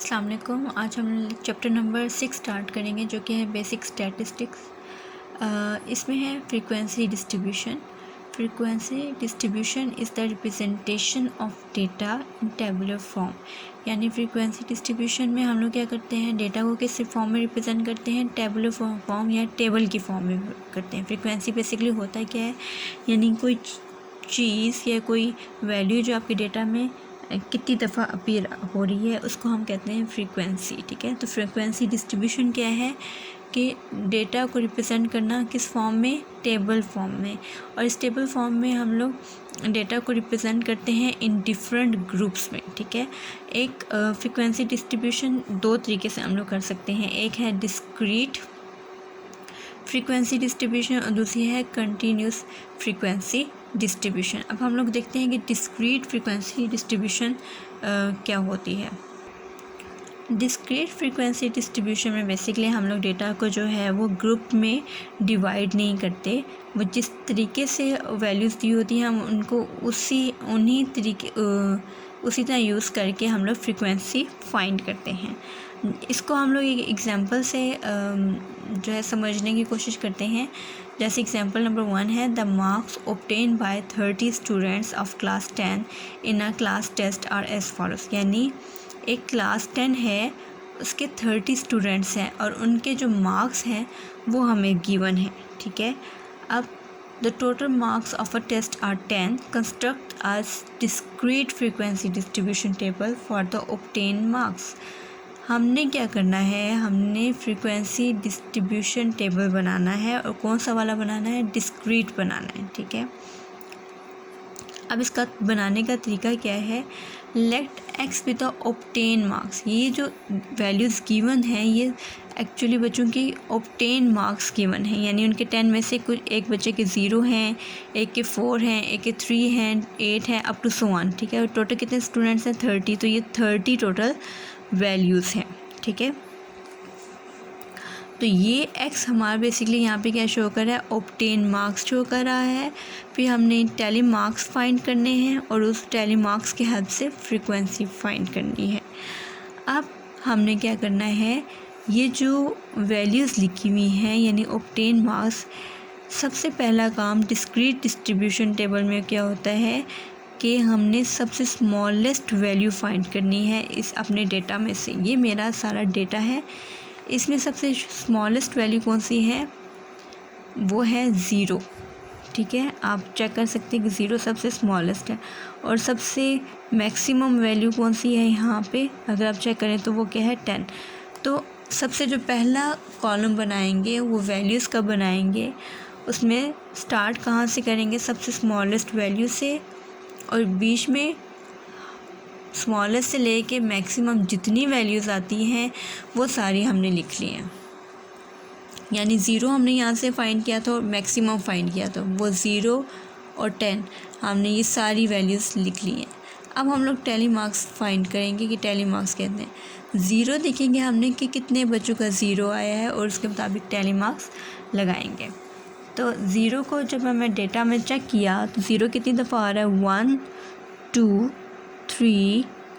अस्सलाम वालेकुम। आज हम चैप्टर नंबर 6 स्टार्ट करेंगे जो कि है बेसिक स्टैटिस्टिक्स। इसमें है frequency distribution. Frequency distribution is the representation of data in tabular form. यानी फ्रीक्वेंसी डिस्ट्रीब्यूशन में हम लोग क्या करते हैं, डेटा को किस फॉर्म में रिप्रेजेंट करते हैं, टेबुलर फॉर्म या टेबल की फॉर्म में करते हैं। फ्रीक्वेंसी बेसिकली होता क्या है, यानी कोई चीज़ या कोई वैल्यू जो आपके डेटा में कितनी दफ़ा अपीयर हो रही है उसको हम कहते हैं फ्रीक्वेंसी। ठीक है, तो फ्रीक्वेंसी डिस्ट्रीब्यूशन क्या है कि डेटा को रिप्रेजेंट करना किस फॉर्म में, टेबल फॉर्म में। और इस टेबल फॉर्म में हम लोग डेटा को रिप्रेजेंट करते हैं इन डिफरेंट ग्रुप्स में। ठीक है, एक फ्रीक्वेंसी डिस्ट्रीब्यूशन दो तरीके से हम लोग कर सकते हैं। एक है डिस्क्रीट फ्रीक्वेंसी डिस्ट्रीब्यूशन और दूसरी है कंटिन्यूस फ्रीक्वेंसी डिस्ट्रीब्यूशन। अब हम लोग देखते हैं कि डिस्क्रीट फ्रीक्वेंसी डिस्ट्रीब्यूशन क्या होती है। डिस्क्रीट फ्रीक्वेंसी डिस्ट्रीब्यूशन में बेसिकली हम लोग डेटा को जो है वो ग्रुप में डिवाइड नहीं करते। वो जिस तरीके से वैल्यूज़ दी होती हैं हम उनको उसी तरह यूज़ करके हम लोग फ्रीक्वेंसी फाइंड करते हैं। इसको हम लोग एक एग्जांपल से जो है समझने की कोशिश करते हैं। जैसे एग्जांपल नंबर 1 है, the marks obtain by 30 students of class 10 in a class test are as follows. यानी एक क्लास 10 है, उसके 30 स्टूडेंट्स हैं और उनके जो मार्क्स हैं वो हमें गिवन है। ठीक है, अब the total marks of a test are 10, construct a discrete frequency distribution table for the obtain marks. हमने क्या करना है, हमने फ्रीक्वेंसी डिस्ट्रीब्यूशन टेबल बनाना है और कौन सा वाला बनाना है, डिस्क्रीट बनाना है। ठीक है, अब इसका बनाने का तरीका क्या है, let x with the obtain marks. ये जो वैल्यूज़ गिवन हैं ये एक्चुअली बच्चों की ऑब्टेन मार्क्स गिवन हैं, यानी उनके 10 में से कुछ एक बच्चे के 0 हैं, एक के 4 हैं, एक के 3 हैं, 8 हैं, अप टू सो ऑन। ठीक है, और टोटल कितने स्टूडेंट्स हैं, 30। तो ये 30 टोटल वैल्यूज़ हैं। ठीक है, तो ये एक्स हमारा बेसिकली यहाँ पे क्या शो कर रहा है, ऑब्टेन मार्क्स शो कर रहा है। फिर हमने टैली मार्क्स फाइंड करने हैं और उस टैली मार्क्स की हेल्प से फ्रीक्वेंसी फाइंड करनी है। अब हमने क्या करना है, ये जो वैल्यूज़ लिखी हुई हैं यानी ऑब्टेन मार्क्स, सबसे पहला काम डिस्क्रीट डिस्ट्रीब्यूशन टेबल में क्या होता है कि हमने सबसे स्मॉलेस्ट वैल्यू फाइंड करनी है इस अपने डेटा में से। ये मेरा सारा डेटा है, इसमें सबसे स्मॉलेस्ट वैल्यू कौन सी है, वो है 0। ठीक है, आप चेक कर सकते हैं कि 0 सबसे स्मॉलेस्ट है। और सबसे मैक्सिमम वैल्यू कौन सी है यहाँ पे, अगर आप चेक करें तो वो क्या है, 10। तो सबसे जो पहला कॉलम बनाएंगे वो वैल्यूज़ का बनाएंगे, उसमें स्टार्ट कहाँ से करेंगे, सबसे स्मॉलेस्ट वैल्यू से, और बीच में स्मॉलेस्ट से लेके मैक्सिमम जितनी वैल्यूज़ आती हैं वो सारी हमने लिख ली हैं। यानी 0 हमने यहाँ से फाइंड किया था और मैक्सिमम फाइंड किया था, वो 0 और 10 हमने ये सारी वैल्यूज़ लिख ली हैं। अब हम लोग टैली मार्क्स फाइंड करेंगे कि टैली मार्क्स कहते हैं। 0 देखेंगे हमने कि कितने बच्चों का 0 आया है और उसके मुताबिक टैली मार्क्स लगाएंगे। तो 0 को जब हमें डेटा में चेक किया तो 0 कितनी दफ़ा आ रहा है, 1 2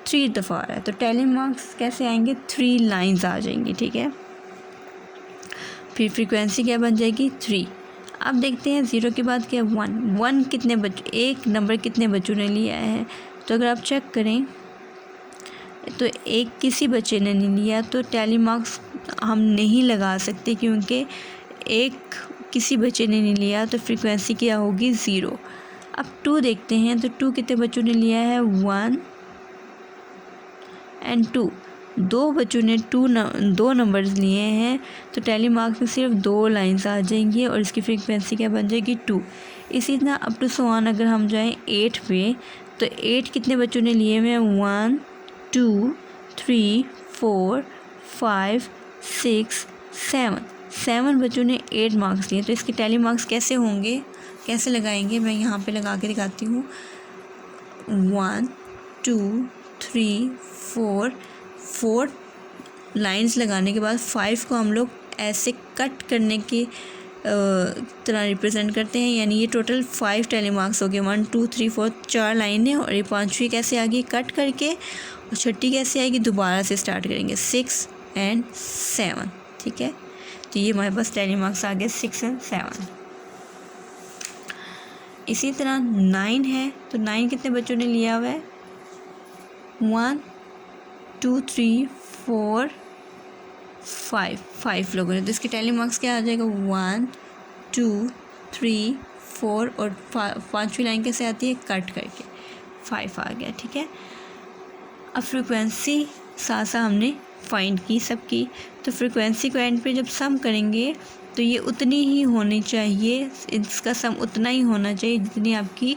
3 दफ़ा आ रहा है। तो टैली मार्क्स कैसे आएंगे, 3 लाइंस आ जाएंगी। ठीक है, फिर फ्रीक्वेंसी क्या बन जाएगी, 3। अब देखते हैं 0 के बाद क्या, 1 कितने बच्चों, एक नंबर कितने बच्चों ने लिया है। तो अगर आप चेक करें तो एक किसी बच्चे ने नहीं लिया, तो टैली मार्क्स हम नहीं लगा सकते क्योंकि एक किसी बच्चे ने नहीं लिया, तो फ्रीक्वेंसी क्या होगी, 0। अब 2 देखते हैं, तो 2 कितने बच्चों ने लिया है, 1 और 2। 2 बच्चों ने 2 नंबर्स लिए हैं, तो टैली मार्क्स में सिर्फ 2 लाइंस आ जाएंगी और इसकी फ्रीक्वेंसी क्या बन जाएगी, 2। इसी तरह अप टू सो ऑन अगर हम जाएं 8 पे, तो 8 कितने बच्चों ने लिए हुए हैं, 1 2 3 4 5 6 7 बच्चों ने 8 मार्क्स लिए। तो इसके टैली मार्क्स कैसे होंगे, कैसे लगाएंगे, मैं यहाँ पे लगा के दिखाती हूँ। 1 2 3 4 लाइंस लगाने के बाद 5 को हम लोग ऐसे कट करने की तरह रिप्रेजेंट करते हैं, यानी ये टोटल 5 टैली मार्क्स हो गए। 1 2 3 4 4 लाइनें, और ये 5वीं कैसे आ गई कट करके, और 6ठी कैसे आएगी दोबारा से स्टार्ट करेंगे 6 और 7। ठीक है, तो ये हमारे पास टैली मार्क्स आ गए 6 और 7। इसी तरह 9 है, तो 9 कितने बच्चों ने लिया हुआ है? 1 2 3 4 5 लोगों ने, तो इसके टैली मार्क्स क्या आ जाएगा? 1 2 3 4, और 5वीं लाइन कैसे आती है? कट करके 5 आ गया। ठीक है, अब फ्रीक्वेंसी साथ साथ हमने फाइंड की सबकी, तो फ्रीक्वेंसी को एंड पे जब सम करेंगे तो ये उतनी ही होनी चाहिए, इसका सम उतना ही होना चाहिए जितनी आपकी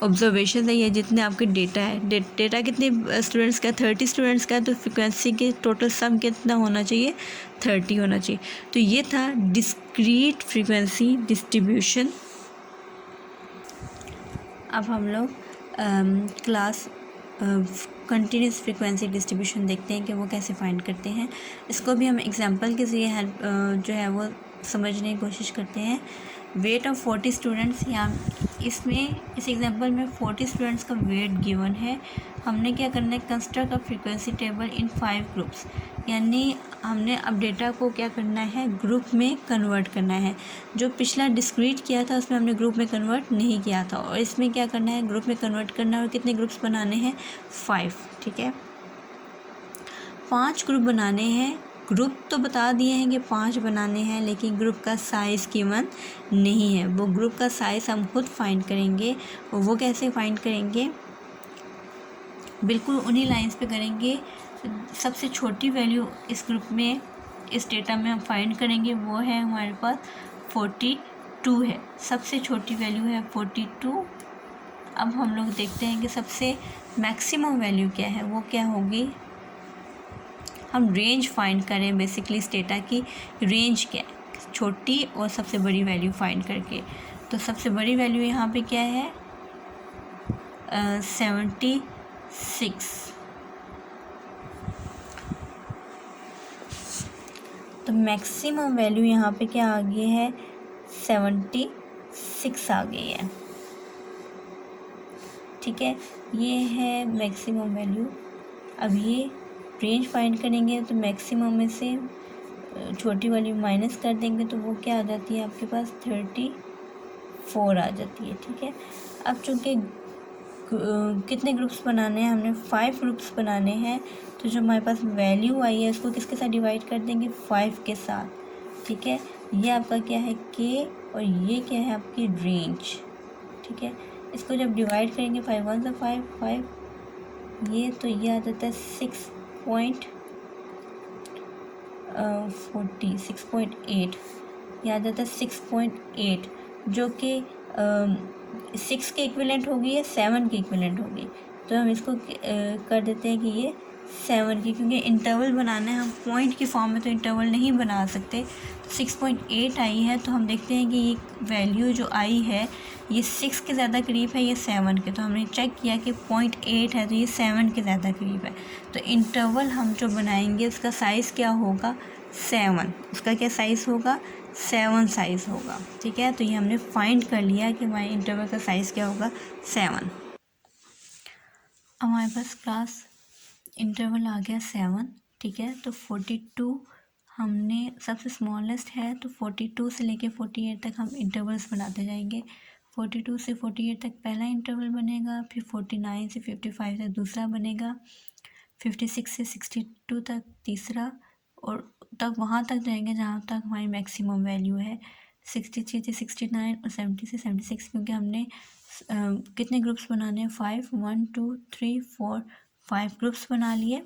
ऑब्जर्वेशन है या जितने आपके डेटा है। डेटा कितने स्टूडेंट्स का? 30 स्टूडेंट्स का, तो फ्रिक्वेंसी के टोटल सम कितना होना चाहिए? 30 होना चाहिए। तो ये था डिस्क्रीट फ्रीक्वेंसी डिस्ट्रीब्यूशन। अब हम लोग क्लास कंटिन्यूस फ्रीक्वेंसी डिस्ट्रीब्यूशन देखते हैं कि वो कैसे फाइंड करते हैं। इसको भी हम एग्जांपल के ज़रिए हेल्प जो है वो समझने की कोशिश करते हैं। वेट ऑफ 40 स्टूडेंट्स, यहाँ इसमें इस एग्जांपल में 40 स्टूडेंट्स का वेट गिवन है। हमने क्या करना है? Construct a frequency table in 5 groups, यानी हमने अब डेटा को क्या करना है? ग्रुप में कन्वर्ट करना है। जो पिछला डिस्क्रीट किया था उसमें हमने ग्रुप में कन्वर्ट नहीं किया था, और इसमें क्या करना है? ग्रुप में कन्वर्ट करना है। और कितने ग्रुप्स बनाने हैं? 5। ठीक है, 5 ग्रुप बनाने हैं। ग्रुप तो बता दिए हैं कि 5 बनाने हैं, लेकिन ग्रुप का साइज़ गिवन नहीं है। वो ग्रुप का साइज़ हम खुद फाइंड करेंगे। और वो कैसे फाइंड करेंगे? बिल्कुल उन्हीं लाइंस पे करेंगे। सबसे छोटी वैल्यू इस ग्रुप में, इस डेटा में हम फाइंड करेंगे, वो है हमारे पास 42 है। सबसे छोटी वैल्यू है 42। अब हम लोग देखते हैं कि सबसे मैक्सिमम वैल्यू क्या है, वो क्या होगी। हम रेंज फाइंड करें बेसिकली इस डेटा की रेंज क्या है, छोटी और सबसे बड़ी वैल्यू फाइंड करके। तो सबसे बड़ी वैल्यू यहाँ पे क्या है? 76। तो मैक्सिमम वैल्यू यहाँ पे क्या आ गई है? 76 आ गई है। ठीक है, ये है मैक्सिमम वैल्यू। अब ये रेंज फाइंड करेंगे तो मैक्सिमम में से छोटी वाली माइनस कर देंगे तो वो क्या आ जाती है आपके पास? 34 आ जाती है। ठीक है, अब चूँकि कितने ग्रुप्स बनाने हैं? हमने 5 ग्रुप्स बनाने हैं, तो जो हमारे पास वैल्यू आई है उसको किसके साथ डिवाइड कर देंगे? 5 के साथ। ठीक है, ये आपका क्या है? के, और ये क्या है? आपकी रेंज। ठीक है, इसको जब डिवाइड करेंगे 5 1 से 5 ये, तो ये आ जाता है 6.8 ये आ जाता है 6.8, जो कि 6 के इक्विवेलेंट होगी या 7 के इक्विवेलेंट होगी। तो हम इसको कर देते हैं कि ये 7 की, क्योंकि इंटरवल बनाना है, हम पॉइंट की फॉर्म में तो इंटरवल नहीं बना सकते। 6.8 आई है, तो हम देखते हैं कि ये वैल्यू जो आई है ये 6 के ज़्यादा करीब है या 7 के। तो हमने चेक किया कि 0.8 है, तो ये 7 के ज़्यादा करीब है। तो इंटरवल हम जो बनाएंगे उसका साइज़ क्या होगा? 7। उसका क्या साइज़ होगा? 7 साइज़ होगा। ठीक है, तो ये हमने फाइंड कर लिया कि हमारे इंटरवल का साइज़ क्या होगा? 7। हमारे पास क्लास इंटरवल आ गया 7। ठीक है, तो 42 हमने सबसे स्मॉलेस्ट है, तो 42 से लेके 48 तक हम इंटरवल्स बनाते जाएंगे। 42 से 48 तक पहला इंटरवल बनेगा, फिर 49 से 55 तक दूसरा बनेगा, 56 से 62 तक तीसरा, और तक वहाँ तक जाएंगे जहाँ तक हमारी मैक्सिमम वैल्यू है। 63 से 69 और 70 से 76, क्योंकि हमने कितने ग्रुप्स बनाने हैं? 5 1 2 3 4 5 ग्रुप्स बना लिए,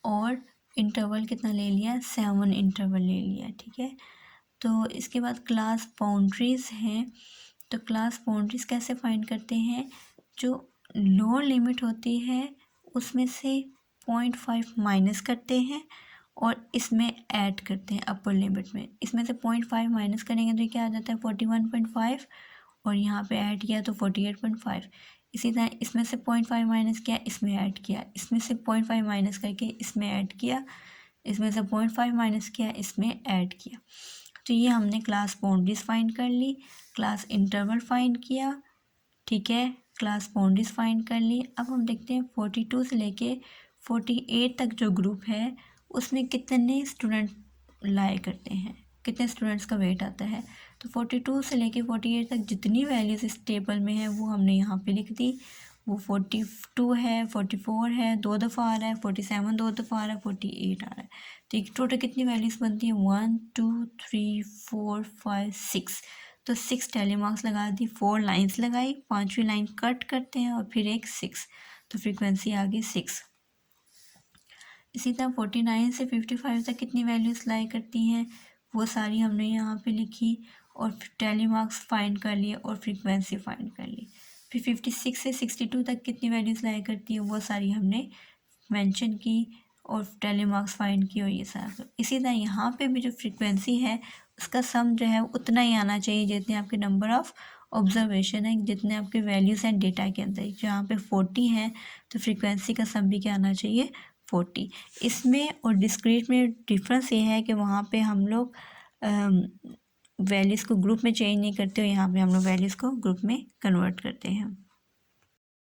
और इंटरवल कितना ले लिया? 7 इंटरवल ले लिया। ठीक है, तो इसके बाद क्लास बाउंड्रीज़ हैं। तो क्लास बाउंड्रीज़ कैसे फाइंड करते हैं? जो लोअर लिमिट होती है उसमें से 0.5 माइनस करते हैं और इसमें ऐड करते हैं अपर लिमिट में। इसमें से 0.5 माइनस करेंगे तो क्या आ जाता है? 41.5, और यहाँ पे ऐड किया तो 48.5। इसी तरह इसमें से 0.5 माइनस किया, इसमें ऐड किया, इसमें से 0.5 माइनस करके इसमें ऐड किया, इसमें से 0.5 माइनस किया, इसमें ऐड किया। तो ये हमने क्लास बाउंड्रीज फाइंड कर ली, क्लास इंटरवल फाइंड किया, ठीक है, क्लास बाउंड्रीज फाइंड कर ली। अब हम देखते हैं 42 से लेके 48 तक जो ग्रुप है उसमें कितने स्टूडेंट लाए करते हैं, कितने स्टूडेंट्स का वेट आता है। तो 42 से लेके 48 तक जितनी वैल्यूज़ इस टेबल में है वो हमने यहाँ पे लिख दी। वो 42 है, 44 है, 2 दफ़ा आ रहा है, 47 2 दफ़ा आ रहा है, 48 आ रहा है। तो एक टोटल कितनी वैल्यूज़ बनती है, 1 2 3 4 5 6। तो 6 टैली मार्क्स लगा दी, 4 लाइन्स लगाई, 5वीं लाइन कट करते हैं और फिर एक 6, तो फ्रीक्वेंसी आ गई 6। इसी तरह 49 से 55 तक कितनी वैल्यूज़ लाई करती हैं वो सारी हमने यहाँ पे लिखी और टैली मार्क्स फाइंड कर लिए और फ्रीक्वेंसी फाइंड कर ली। फिर 56 से 62 तक कितनी वैल्यूज़ लाई करती हैं वो सारी हमने मेंशन की और टैली मार्क्स फाइंड की और ये सारा। इसी तरह यहाँ पे भी जो फ्रीक्वेंसी है उसका सम जो है उतना ही आना चाहिए जितने आपके नंबर ऑफ़ ऑब्जर्वेशन है, जितने आपके वैल्यूज़ हैं डेटा के अंदर। जहाँ पे 40 है तो फ्रीक्वेंसी का सम भी क्या आना चाहिए, 40। इसमें और डिस्क्रीट में डिफरेंस ये है कि वहाँ पे हम लोग वैल्यूज़ को ग्रुप में चेंज नहीं करते और यहाँ पे हम लोग वैल्यूज़ को ग्रुप में कन्वर्ट करते हैं।